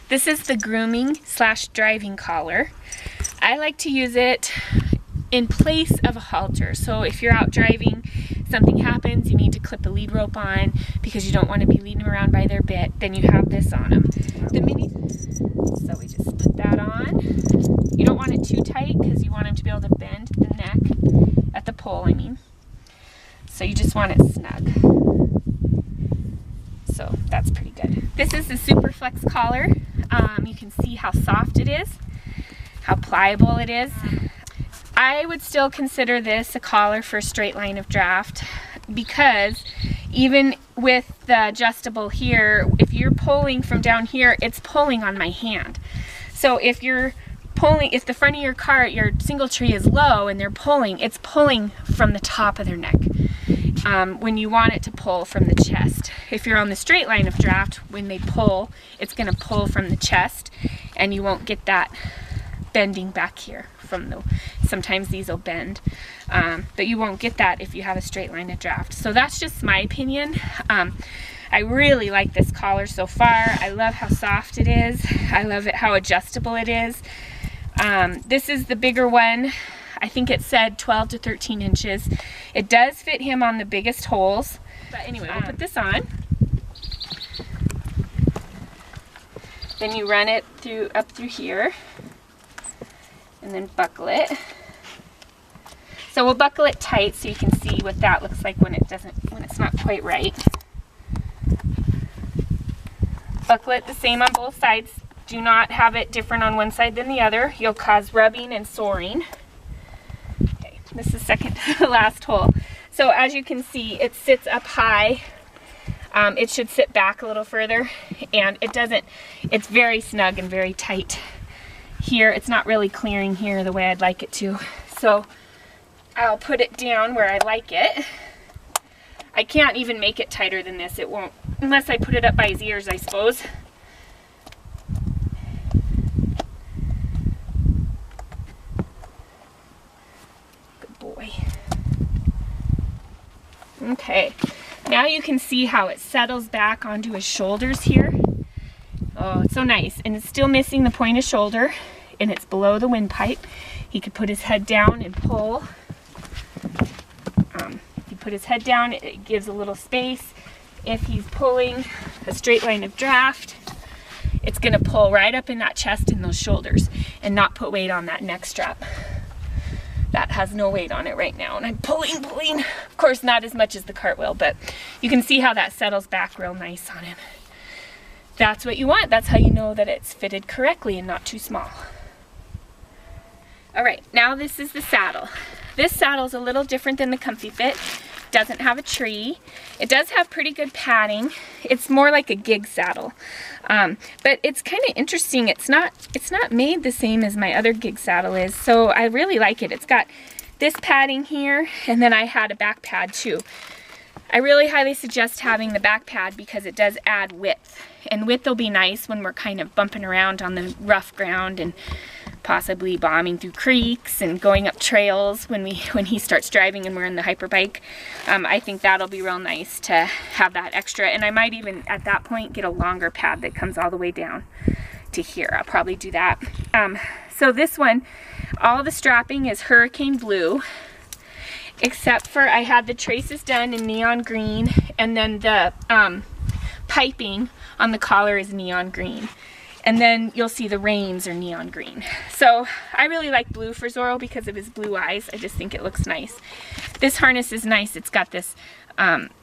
This is the grooming / driving collar. I like to use it in place of a halter. So if you're out driving, something happens, you need to clip a lead rope on because you don't want to be leading them around by their bit, then you have this on them. The mini, so we just put that on. You don't want it too tight because you want them to be able to bend the neck at the pole, I mean. So you just want it snug. So that's pretty good. This is the Super Flex collar. You can see how soft it is, how pliable it is. I would still consider this a collar for a straight line of draft because even with the adjustable here, if you're pulling from down here, it's pulling on my hand. So if you're pulling, if the front of your cart, your single tree is low and they're pulling, it's pulling from the top of their neck. When you want it to pull from the chest. If you're on the straight line of draft, when they pull, it's going to pull from the chest and you won't get that bending back here from the, sometimes these will bend, but you won't get that if you have a straight line of draft. So that's just my opinion. I really like this collar so far. I love how soft it is. I love it how adjustable it is. This is the bigger one. I think it said 12 to 13 inches. It does fit him on the biggest holes. But anyway, we'll put this on. Then you run it through up through here. And then buckle it. So we'll buckle it tight so you can see what that looks like when it's not quite right. Buckle it the same on both sides. Do not have it different on one side than the other. You'll cause rubbing and soaring. Okay, this is second to last hole. So as you can see, it sits up high. It should sit back a little further, and it doesn't. It's very snug and very tight here. It's not really clearing here the way I'd like it to. So I'll put it down where I like it. I can't even make it tighter than this. It won't, unless I put it up by his ears, I suppose. Good boy. Okay, now you can see how it settles back onto his shoulders here. Oh, it's so nice. And it's still missing the point of shoulder, and it's below the windpipe. He could put his head down and pull. If you put his head down, it gives a little space. If he's pulling a straight line of draft, it's gonna pull right up in that chest and those shoulders and not put weight on that neck strap. That has no weight on it right now. And I'm pulling. Of course, not as much as the cartwheel, but you can see how that settles back real nice on him. That's what you want. That's how you know that it's fitted correctly and not too small. All right, now this is the saddle. This saddle's a little different than the Comfy Fit. Doesn't have a tree. It does have pretty good padding. It's more like a gig saddle, but it's kind of interesting. It's not made the same as my other gig saddle is, so I really like it. It's got this padding here, and then I had a back pad too. I really highly suggest having the back pad because it does add width, and width will be nice when we're kind of bumping around on the rough ground and possibly bombing through creeks and going up trails when he starts driving and we're in the hyperbike. I think that'll be real nice to have that extra, and I might even at that point get a longer pad that comes all the way down to here. I'll probably do that. So this one, all the strapping is hurricane blue, except for I had the traces done in neon green, and then the piping on the collar is neon green. And then you'll see the reins are neon green. So I really like blue for Zorro because of his blue eyes. I just think it looks nice. This harness is nice. It's got this,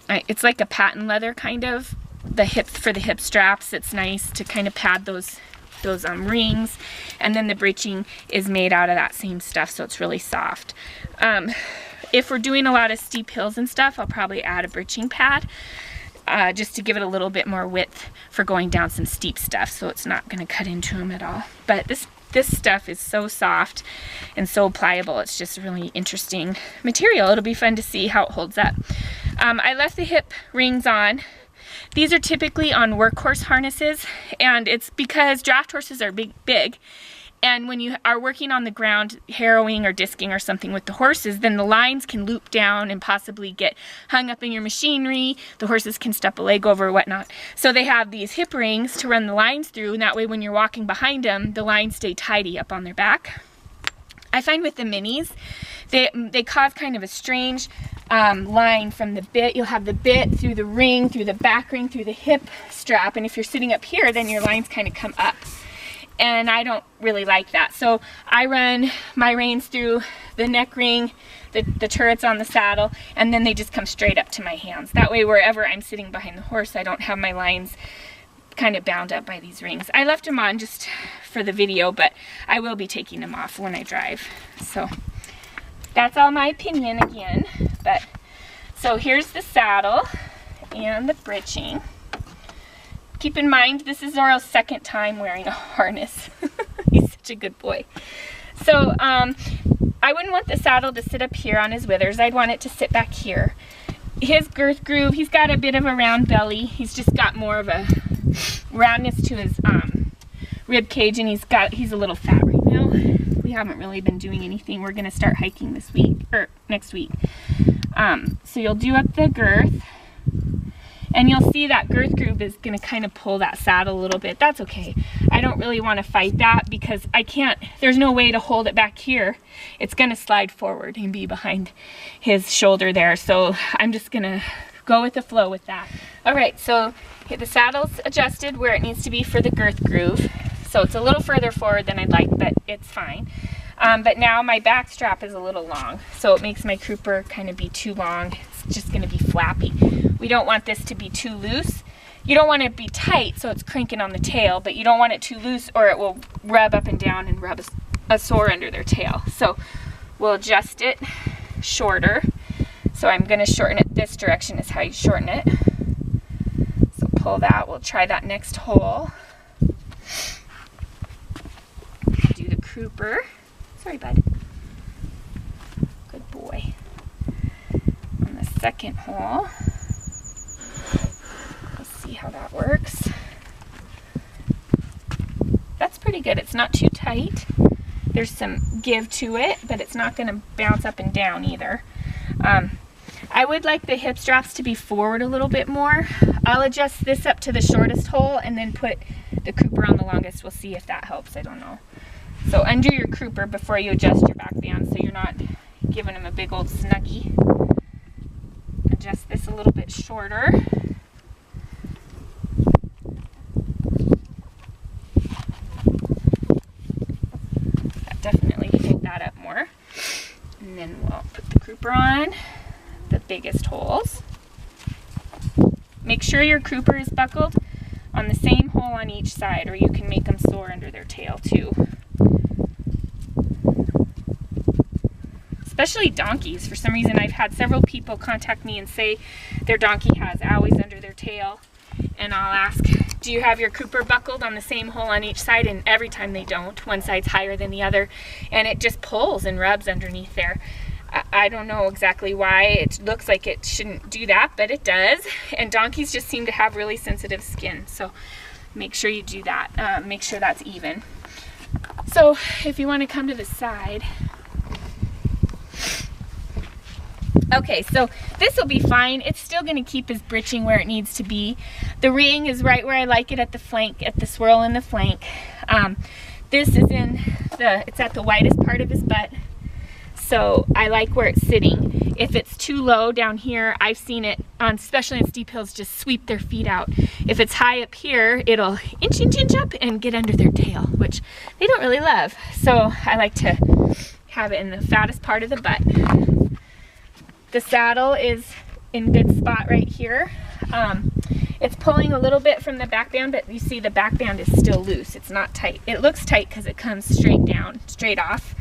it's like a patent leather kind of. The hip, for the hip straps, it's nice to kind of pad those rings. And then the breeching is made out of that same stuff, so it's really soft. If we're doing a lot of steep hills and stuff, I'll probably add a breeching pad. Just to give it a little bit more width for going down some steep stuff, so it's not going to cut into them at all. But this stuff is so soft and so pliable. It's just really interesting material. It'll be fun to see how it holds up. I left the hip rings on. These are typically on workhorse harnesses, and it's because draft horses are big, And when you are working on the ground, harrowing or disking or something with the horses, then the lines can loop down and possibly get hung up in your machinery. The horses can step a leg over or whatnot. So they have these hip rings to run the lines through, and that way when you're walking behind them, the lines stay tidy up on their back. I find with the minis, they cause kind of a strange line from the bit. You'll have the bit through the ring, through the back ring, through the hip strap, and if you're sitting up here, then your lines kind of come up. And I don't really like that. So I run my reins through the neck ring, the turrets on the saddle, and then they just come straight up to my hands. That way wherever I'm sitting behind the horse, I don't have my lines kind of bound up by these rings. I left them on just for the video, but I will be taking them off when I drive. So that's all my opinion again. But so here's the saddle and the breeching. Keep in mind, this is Zorro's second time wearing a harness. He's such a good boy. So I wouldn't want the saddle to sit up here on his withers. I'd want it to sit back here. His girth groove, he's got a bit of a round belly. He's just got more of a roundness to his rib cage, and he's a little fat right now. We haven't really been doing anything. We're gonna start hiking this week, or next week. So you'll do up the girth, and you'll see that girth groove is gonna kind of pull that saddle a little bit. That's okay. I don't really want to fight that because I can't, there's no way to hold it back here. It's gonna slide forward and be behind his shoulder there. So I'm just gonna go with the flow with that. All right, so the saddle's adjusted where it needs to be for the girth groove. So it's a little further forward than I'd like, but it's fine. But now my back strap is a little long, so it makes my crupper kind of be too long. It's just gonna be flappy. We don't want this to be too loose. You don't want it to be tight so it's cranking on the tail, but you don't want it too loose or it will rub up and down and rub a sore under their tail. So we'll adjust it shorter. So I'm gonna shorten it this direction is how you shorten it. So pull that, we'll try that next hole. Do the crupper. Sorry, bud. Good boy. On the second hole. Let's see how that works. That's pretty good. It's not too tight. There's some give to it, but it's not going to bounce up and down either. I would like the hip straps to be forward a little bit more. I'll adjust this up to the shortest hole and then put the crupper on the longest. We'll see if that helps. I don't know. So undo your crupper before you adjust your back band so you're not giving him a big old snuggie. Adjust this a little bit shorter. That definitely pulled that up more. And then we'll put the crupper on the biggest holes. Make sure your crupper is buckled on the same hole on each side, or you can make them sore under their tail too. Especially donkeys. For some reason I've had several people contact me and say their donkey has owies under their tail, and I'll ask, do you have your crupper buckled on the same hole on each side? And every time they don't. One side's higher than the other, and it just pulls and rubs underneath there. I don't know exactly why. It looks like it shouldn't do that, but it does. And donkeys just seem to have really sensitive skin, so make sure you do that. Make sure that's even. So if you want to come to the side. Okay, so this will be fine. It's still going to keep his breeching where it needs to be. The ring is right where I like it at the flank, at the swirl in the flank. This is it's at the widest part of his butt. So I like where it's sitting. If it's too low down here, I've seen it, especially in steep hills, just sweep their feet out. If it's high up here, it'll inch up and get under their tail, which they don't really love. So I like to have it in the fattest part of the butt. The saddle is in good spot right here. It's pulling a little bit from the back band, but you see the back band is still loose. It's not tight. It looks tight because it comes straight down, straight off,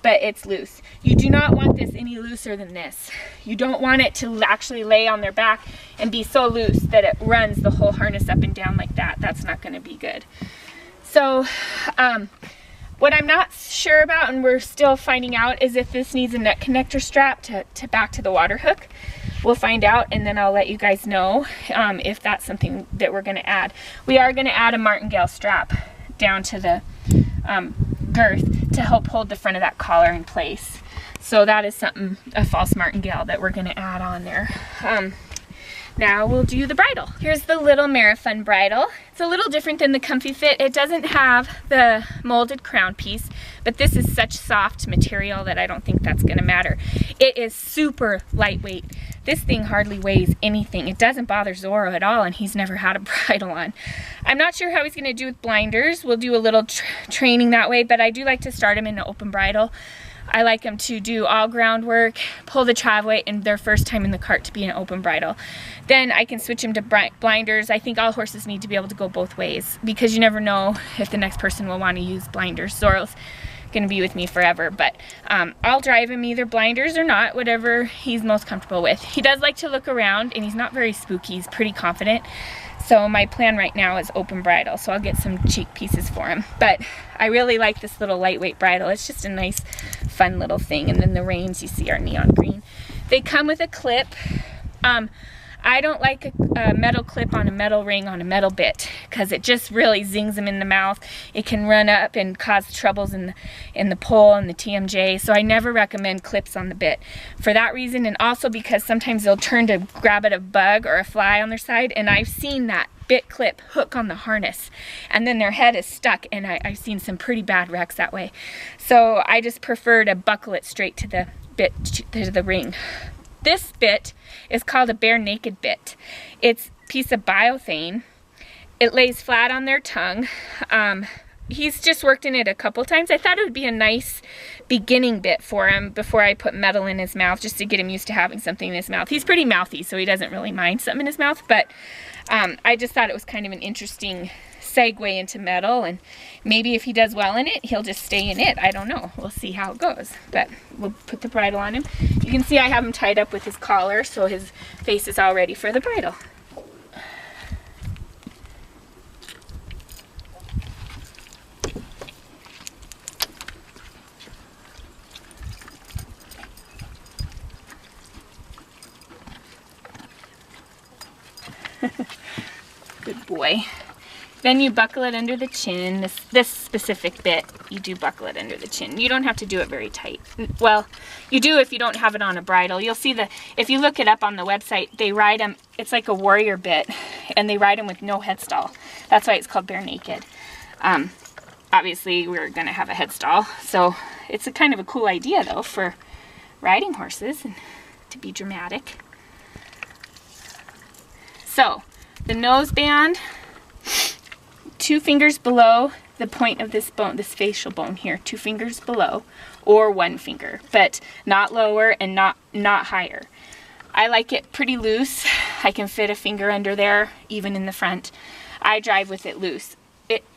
but it's loose. You do not want this any looser than this. You don't want it to actually lay on their back and be so loose that it runs the whole harness up and down like that. That's not going to be good. So what I'm not sure about, and we're still finding out, is if this needs a neck connector strap to back to the water hook. We'll find out, and then I'll let you guys know if that's something that we're going to add. We are going to add a martingale strap down to the girth to help hold the front of that collar in place. So that is something, a false martingale that we're gonna add on there. Now we'll do the bridle. Here's the little MaraFUN bridle. It's a little different than the Comfy Fit. It doesn't have the molded crown piece, but this is such soft material that I don't think that's gonna matter. It is super lightweight. This thing hardly weighs anything. It doesn't bother Zorro at all, and he's never had a bridle on. I'm not sure how he's gonna do with blinders. We'll do a little training that way, but I do like to start him in an open bridle. I like them to do all groundwork, pull the travel weight, and their first time in the cart to be an open bridle. Then I can switch them to blinders. I think all horses need to be able to go both ways because you never know if the next person will want to use blinders. Zorro's going to be with me forever, but I'll drive him either blinders or not, whatever he's most comfortable with. He does like to look around, and he's not very spooky. He's pretty confident. So my plan right now is open bridle, so I'll get some cheek pieces for him. But I really like this little lightweight bridle. It's just a nice, fun little thing. And then the reins you see are neon green. They come with a clip. I don't like a metal clip on a metal ring on a metal bit because it just really zings them in the mouth. It can run up and cause troubles in the pole and the TMJ, so I never recommend clips on the bit for that reason, and also because sometimes they'll turn to grab at a bug or a fly on their side, and I've seen that bit clip hook on the harness and then their head is stuck, and I've seen some pretty bad wrecks that way. So I just prefer to buckle it straight to the bit, to the ring. This bit is called a bare naked bit. It's a piece of biothane. It lays flat on their tongue. He's just worked in it a couple times. I thought it would be a nice beginning bit for him before I put metal in his mouth, just to get him used to having something in his mouth. He's pretty mouthy, so he doesn't really mind something in his mouth, but I just thought it was kind of an interesting segue into metal, and maybe if he does well in it, he'll just stay in it. I don't know. We'll see how it goes, but we'll put the bridle on him. You can see I have him tied up with his collar, so his face is all ready for the bridle. Good boy. Then you buckle it under the chin. This specific bit, you do buckle it under the chin. You don't have to do it very tight. Well, you do if you don't have it on a bridle. You'll see if you look it up on the website, they ride them, it's like a warrior bit, and they ride them with no head stall. That's why it's called bare naked. Obviously, we're going to have a head stall, so it's a kind of a cool idea, though, for riding horses and to be dramatic. So, the nose band, 2 fingers below the point of this bone, this facial bone here, 2 fingers below, or 1 finger, but not lower and not higher. I like it pretty loose. I can fit a finger under there, even in the front. I drive with it loose.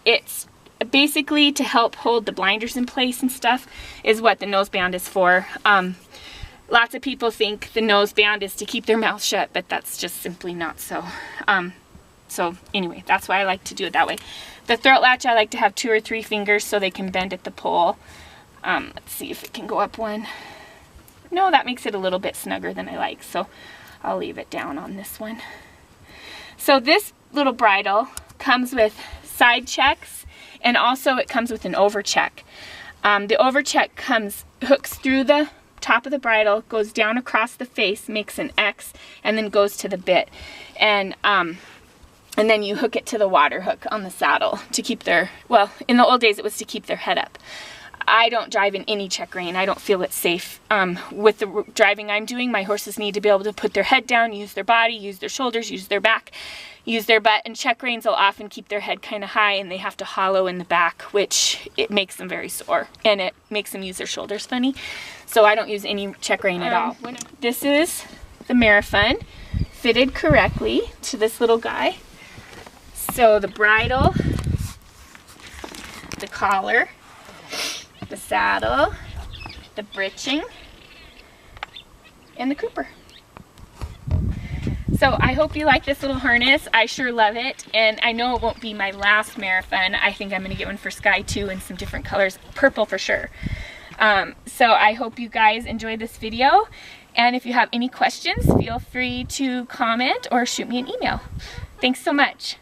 It's basically to help hold the blinders in place and stuff is what the nose band is for. Lots of people think the nose band is to keep their mouth shut, but that's just simply not so. So anyway, that's why I like to do it that way. The throat latch, I like to have 2 or 3 fingers so they can bend at the pole. Let's see if it can go up 1. No, that makes it a little bit snugger than I like, so I'll leave it down on this one. So this little bridle comes with side checks, and also it comes with an over check. The over check hooks through the top of the bridle, goes down across the face, makes an X, and then goes to the bit. And then you hook it to the water hook on the saddle to keep their, well, in the old days it was to keep their head up. I don't drive in any check rein. I don't feel it's safe. With the driving I'm doing, my horses need to be able to put their head down, use their body, use their shoulders, use their back, use their butt, and check reins will often keep their head kind of high, and they have to hollow in the back, which it makes them very sore, and it makes them use their shoulders funny. So I don't use any check rein at all. This is the MaraFUN, fitted correctly to this little guy. So the bridle, the collar, the saddle, the breeching, and the crupper. So I hope you like this little harness. I sure love it, and I know it won't be my last MaraFUN. I think I'm going to get one for Sky too in some different colors, purple for sure. So I hope you guys enjoyed this video, and if you have any questions, feel free to comment or shoot me an email. Thanks so much.